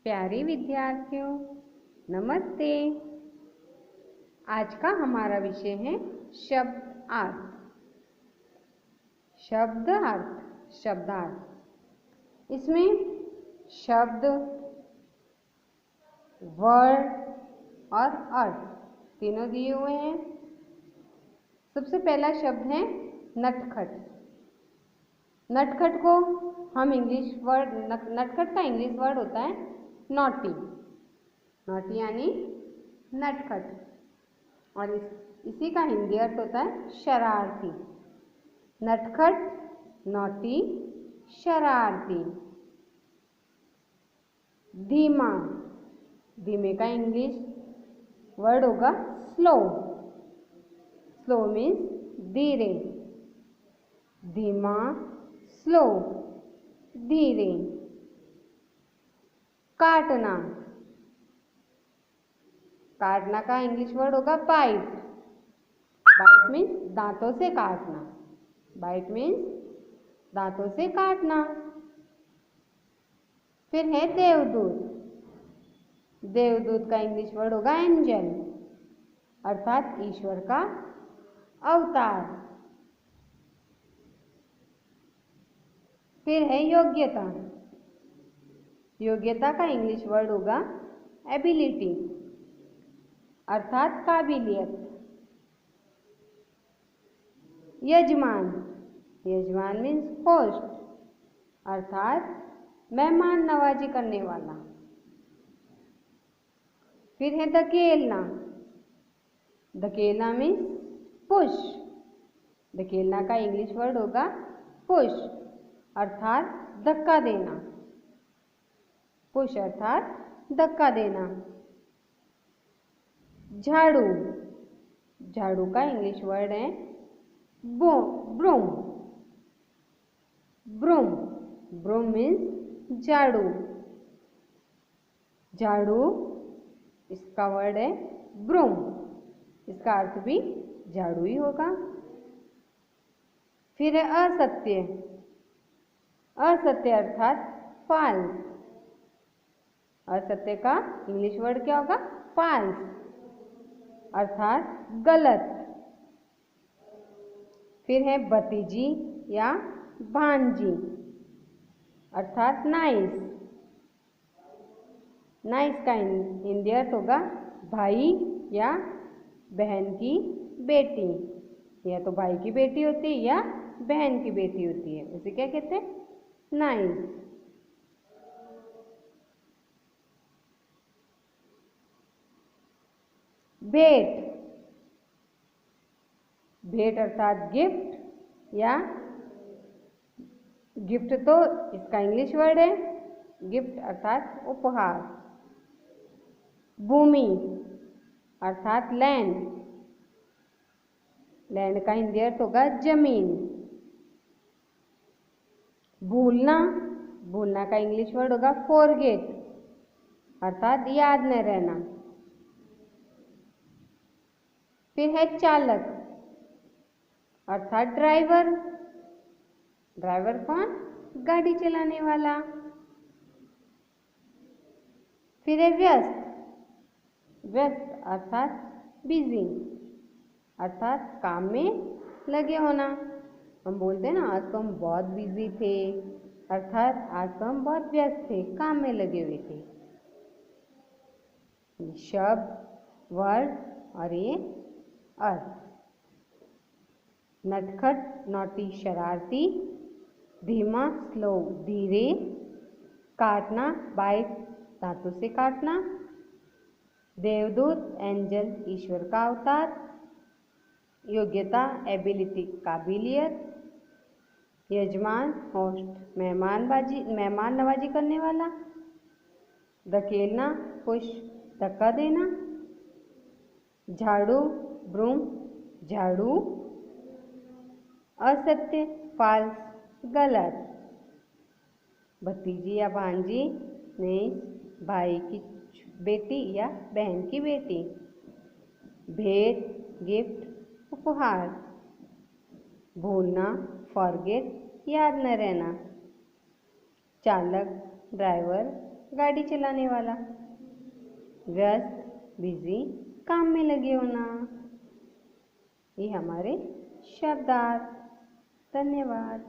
प्यारे विद्यार्थियों, नमस्ते। आज का हमारा विषय है शब्द अर्थ। शब्द अर्थ, शब्दार्थ। इसमें शब्द, वर्ड और अर्थ तीनों दिए हुए हैं। सबसे पहला शब्द है नटखट। नटखट को हम इंग्लिश वर्ड, नटखट का इंग्लिश वर्ड होता है नॉटी। नॉटी यानी नटखट, और इसी का हिंदी अर्थ होता है शरारती। नटखट, नॉटी, शरारती। धीमा, धीमे का इंग्लिश वर्ड होगा स्लो। स्लो मीन्स धीरे। धीमा, स्लो, धीरे। काटना, काटना का इंग्लिश वर्ड होगा बाइट। बाइट मीन्स दांतों से काटना। बाइट मीन्स दांतों से काटना। फिर है देवदूत। देवदूत का इंग्लिश वर्ड होगा एंजल, अर्थात ईश्वर का अवतार। फिर है योग्यता। योग्यता का इंग्लिश वर्ड होगा एबिलिटी, अर्थात काबिलियत। यजमान, यजमान मीन्स होस्ट, अर्थात मेहमान नवाजी करने वाला। फिर है धकेलना। धकेलना मीन्स पुश। धकेलना का इंग्लिश वर्ड होगा पुश, अर्थात धक्का देना। पुश अर्थात धक्का देना। झाड़ू, झाड़ू का इंग्लिश वर्ड है ब्रूम। ब्रूम, ब्रूम मीन्स झाड़ू। झाड़ू इसका वर्ड है ब्रूम, इसका अर्थ भी झाड़ू ही होगा। फिर है असत्य। असत्य अर्थात फाल्स। असत्य का इंग्लिश वर्ड क्या होगा? फाल्स, अर्थात गलत। फिर है भतीजी या भांजी, अर्थात नाइस। नाइस का हिंदी अर्थ होगा भाई या बहन की बेटी। या तो भाई की बेटी होती है या बहन की बेटी होती है, उसे क्या कहते हैं? नाइस। भेंट। भेंट अर्थात गिफ्ट या गिफ्ट तो इसका इंग्लिश वर्ड है गिफ्ट, अर्थात उपहार। भूमि अर्थात लैंड। लैंड का हिंदी अर्थ होगा जमीन। भूलना, भूलना का इंग्लिश वर्ड होगा फॉरगेट, अर्थात याद न रहना। फिर है चालक, अर्थात ड्राइवर। ड्राइवर कौन? गाड़ी चलाने वाला। फिर है व्यस्त। व्यस्त अर्थात बिजी, अर्थात काम में लगे होना। हम बोलते हैं ना, आज तो हम बहुत बिजी थे, अर्थात आज तो हम बहुत व्यस्त थे, काम में लगे हुए थे। शब्द, वर्ड और ये अर्थ। नटखट, नॉटी, शरारती। धीमा, स्लो, धीरे। काटना, बाइट, दांतों से काटना। देवदूत, एंजल, ईश्वर का अवतार। योग्यता, एबिलिटी, काबिलियत। यजमान, होस्ट, मेहमान नवाजी करने वाला। धकेलना, पुश, धक्का देना। झाड़ू, ब्रूम, झाड़ू। असत्य, फाल्स, गलत। भतीजी या भांजी ने भाई की बेटी या बहन की बेटी। भेंट, गिफ्ट, उपहार। भूलना, फॉरगेट, याद न रहना। चालक, ड्राइवर। गाड़ी चलाने वाला। व्यस्त बिजी काम में लगे होना। ये हमारे शब्दार्थ। धन्यवाद।